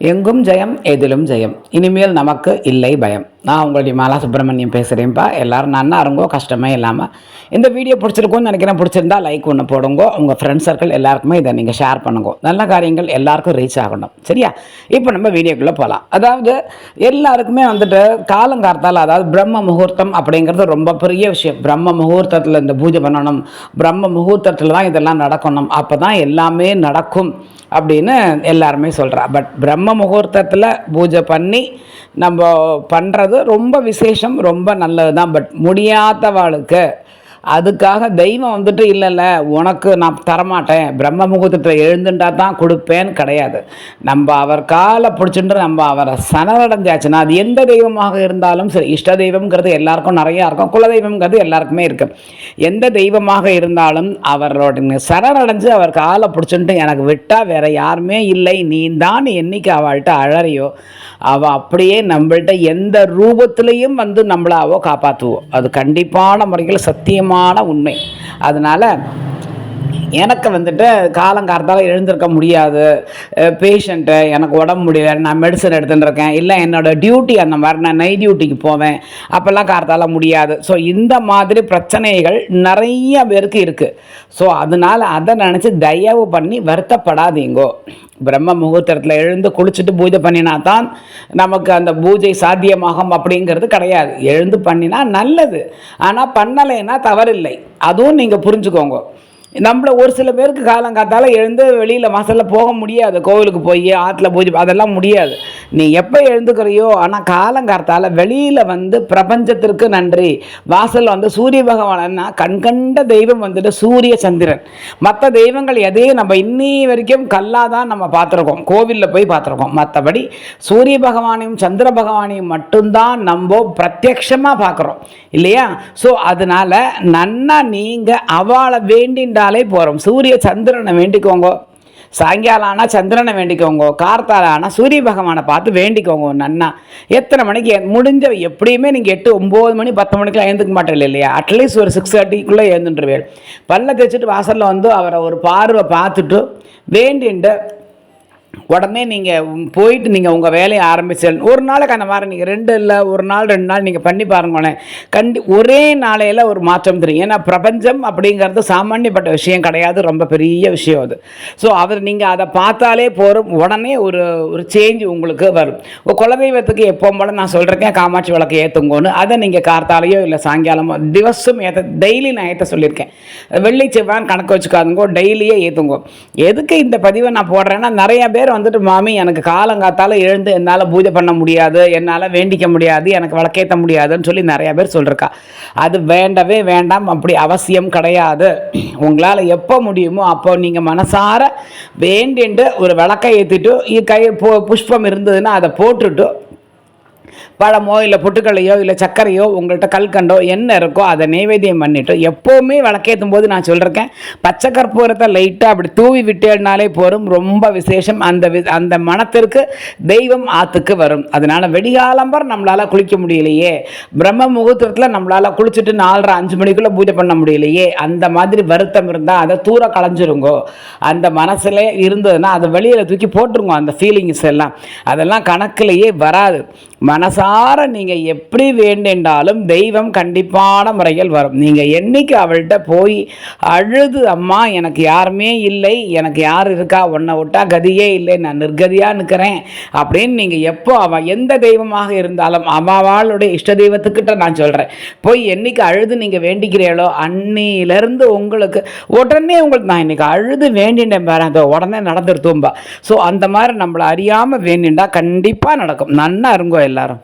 எங்கும் ஜெயம் எதிலும் ஜெயம் இனிமேல் நமக்கு இல்லை பயம். நான் உங்களுடைய மாலா சுப்பிரமணியம் பேசுகிறேன்ப்பா. எல்லோரும் நன்னா இருங்கோ, கஷ்டமே இல்லாமல். இந்த வீடியோ பிடிச்சிருக்கும்னு நினைக்கிறேன். பிடிச்சிருந்தா லைக் ஒன்று போடுங்கோ. உங்கள் ஃப்ரெண்ட்ஸ் சர்க்கிள் எல்லாருக்குமே இதை நீங்கள் ஷேர் பண்ணுங்க. நல்ல காரியங்கள் எல்லாருக்கும் ரீச் ஆகணும். சரியா? இப்போ நம்ம வீடியோக்குள்ளே போகலாம். அதாவது எல்லாருக்குமே வந்துட்டு காலங்கார்த்தால், அதாவது பிரம்ம முகூர்த்தம் அப்படிங்கிறது ரொம்ப பெரிய விஷயம். பிரம்ம முகூர்த்தத்தில் இந்த பூஜை பண்ணணும், பிரம்ம முகூர்த்தத்தில் தான் இதெல்லாம் நடக்கணும், அப்போ தான் எல்லாமே நடக்கும் அப்படின்னு எல்லாருமே சொல்கிறா. பட் பிரம்ம முகூர்த்தத்தில் பூஜை பண்ணி நம்ம பண்ணுறது ரொம்ப விசேஷம், ரொம்ப நல்லது தான். பட் முடியாதவாளுக்கு அதுக்காக தெய்வம் வந்துட்டு இல்லைல்ல உனக்கு நான் தரமாட்டேன், பிரம்ம முகூர்த்தத்தில் எழுந்துட்டா தான் கொடுப்பேன்னு கிடையாது. நம்ம அவர் காலை பிடிச்சிட்டு நம்ம அவரை சரணடைஞ்சாச்சுன்னா அது எந்த தெய்வமாக இருந்தாலும் சரி, இஷ்ட தெய்வம்ங்கிறது எல்லாருக்கும் நிறையா இருக்கும், குலதெய்வம்ங்கிறது எல்லாருக்குமே இருக்குது. எந்த தெய்வமாக இருந்தாலும் அவரோட சரணடைஞ்சு அவர் காலை பிடிச்சிட்டு எனக்கு விட்டால் வேறு யாருமே இல்லை, நீ தான் என்னைக்கு அவள்கிட்ட அழறியோ அவள் அப்படியே நம்மள்கிட்ட எந்த ரூபத்திலையும் வந்து நம்மளை அவள் காப்பாற்றுவோம். அது கண்டிப்பான முறையில் சத்தியமாக உண்மை. அதனால் எனக்கு வந்துட்டு காலங்காலத்தால் எழுந்திருக்க முடியாது, பேஷண்ட்டு எனக்கு உடம்பு முடியல, நான் மெடிசன் எடுத்துட்டுருக்கேன், இல்லை என்னோடய டியூட்டி அந்த மாதிரி நான் நைட் டியூட்டிக்கு போவேன், அப்போல்லாம் காலத்தால் முடியாது. ஸோ இந்த மாதிரி பிரச்சனைகள் நிறைய பேருக்கு இருக்குது. ஸோ அதனால் அதை நினச்சி தயவு பண்ணி வருத்தப்படாதீங்கோ. பிரம்ம முகூர்த்தத்தில் எழுந்து குளிச்சுட்டு பூஜை பண்ணினா தான் நமக்கு அந்த பூஜை சாத்தியமாகும் அப்படிங்கிறது கிடையாது. எழுந்து பண்ணினா நல்லது, ஆனால் பண்ணலைன்னா தவறில்லை. அதுவும் நீங்கள் புரிஞ்சுக்கோங்க. நம்மள ஒரு சில பேருக்கு காலங்காத்தால் எழுந்து வெளியில் வாசலில் போக முடியாது, கோவிலுக்கு போய் ஆற்றுல பூஜை அதெல்லாம் முடியாது. நீ எப்போ எழுந்துக்கிறையோ, ஆனால் காலங்காத்தால் வெளியில் வந்து பிரபஞ்சத்திற்கு நன்றி. வாசலில் வந்து சூரிய பகவானா கண்கண்ட தெய்வம் வந்துட்டு சூரிய சந்திரன். மற்ற தெய்வங்கள் எதையும் நம்ம இன்னி வரைக்கும் கல்லாக தான் நம்ம பார்த்துருக்கோம், கோவிலில் போய் பார்த்துருக்கோம். மற்றபடி சூரிய பகவானையும் சந்திர பகவானையும் மட்டும்தான் நம்ம பிரத்யக்ஷமாக பார்க்குறோம் இல்லையா? ஸோ அதனால் நன்னா நீங்கள் அவளை வேண்டின்றாலே போகிறோம். சூரிய சந்திரனை வேண்டிக்கோங்க, சாயங்காலம் ஆனால் சந்திரனை வேண்டிக்கோங்க, கார்த்தால ஆனால் சூரிய பகவானை பார்த்து வேண்டிக்கோங்க. நன்னா எத்தனை மணிக்கு முடிஞ்ச எப்படியுமே நீங்கள் 8, 9 மணி 10 மணிக்கெலாம் எழுந்துக்க மாட்டேன் இல்லையா? அட்லீஸ்ட் ஒரு 6:30க்குள்ளே எழுந்துட்டுருவேன். பல்ல தேய்ச்சிட்டு வாசலில் வந்து அவரை ஒரு பார்வை பார்த்துட்டு வேண்டிண்டு உடனே நீங்கள் போயிட்டு நீங்கள் உங்கள் வேலையை ஆரம்பிச்சு ஒரு நாளைக்கு அந்த மாதிரி நீங்கள் 2 இல்லை 1 நாள் 2 நாள் நீங்கள் பண்ணி பாருங்களேன். ஒரே நாளையில் ஒரு மாற்றம் தெரியும். ஏன்னா பிரபஞ்சம் அப்படிங்கிறது சாமானியப்பட்ட விஷயம் கிடையாது, ரொம்ப பெரிய விஷயம் அது. ஸோ அவர் நீங்கள் அதை பார்த்தாலே போகிறோம், உடனே ஒரு சேஞ்ச் உங்களுக்கு வரும். குலதெய்வத்துக்கு எப்போ போல நான் சொல்கிறேன் காமாட்சி விளக்கு ஏற்றுங்கோன்னு, அதை நீங்கள் கார்த்தாலையோ இல்லை சாயங்காலமோ திவசம் டெய்லி நான் ஏற்ற சொல்லியிருக்கேன். வெள்ளி செவ்வான் கணக்கு வச்சுக்காதுங்கோ, டெய்லியே ஏற்றுங்கோ. எதுக்கு இந்த பதிவை நான் போடுறேன்னா, நிறைய பேர் வந்துட்டு மாமி எனக்கு காலங்காத்தால் எழுந்து என்னால் பூஜை பண்ண முடியாது, என்னால் வேண்டிக்க முடியாது, எனக்கு விளக்கேற்ற முடியாதுன்னு சொல்லி நிறையா பேர் சொல்லியிருக்கா. அது வேண்டவே வேண்டாம், அப்படி அவசியம் கிடையாது. உங்களால் எப்போ முடியுமோ அப்போ நீங்கள் மனசார வேண்டிட்டு ஒரு விளக்கை ஏற்றிட்டு கை புஷ்பம் இருந்ததுன்னா அதை போட்டுட்டு பழமோ இல்லை பொட்டுக்கல்லையோ இல்லை சர்க்கரையோ உங்கள்கிட்ட கல்கண்டோ என்ன இருக்கோ அதை நைவேத்தியம் பண்ணிவிட்டு எப்போவுமே விளக்கேற்றும் போது நான் சொல்லியிருக்கேன், பச்சை கற்பூரத்தை லைட்டாக அப்படி தூவி விட்டேனாலே போகும், ரொம்ப விசேஷம். அந்த மனத்திற்கு தெய்வம் ஆற்றுக்கு வரும். அதனால் வெடிகாலம்பர் நம்மளால் குளிக்க முடியலையே, பிரம்ம முகூர்த்தத்தில் நம்மளால் குளிச்சுட்டு 4:30 5 மணிக்குள்ளே பூஜை பண்ண முடியலையே, அந்த மாதிரி வருத்தம் இருந்தால் அதை தூர களைஞ்சிருங்கோ. அந்த மனசில் இருந்ததுன்னா அதை வெளியில் தூக்கி போட்டுருங்க. அந்த ஃபீலிங்ஸ் எல்லாம் அதெல்லாம் கணக்கிலேயே வராது. மனசார நீங்கள் எப்படி வேண்டாலும் தெய்வம் கண்டிப்பான முறையில் வரும். நீங்கள் என்னைக்கு அவள்கிட்ட போய் அழுது அம்மா எனக்கு யாருமே இல்லை, எனக்கு யார் இருக்கா, உன்னை விட்டா கதியே இல்லை, நான் நிர்கதியாக நிற்கிறேன் அப்படின்னு நீங்கள் எப்போ அவள் எந்த தெய்வமாக இருந்தாலும் அவளுடைய இஷ்ட தெய்வத்துக்கிட்ட நான் சொல்கிறேன், போய் என்னைக்கு அழுது நீங்கள் வேண்டிக்கிறீங்களோ அன்னிலேருந்து உங்களுக்கு உடனே உங்களுக்கு நான் இன்றைக்கி அழுது வேண்டினேன் பாரு, அதை உடனே நடந்துருத்தோம்பா. ஸோ அந்த மாதிரி நம்மளை அறியாமல் வேண்டிண்டா கண்டிப்பாக நடக்கும். நன்னா இருங்கோ எல்லாரும்.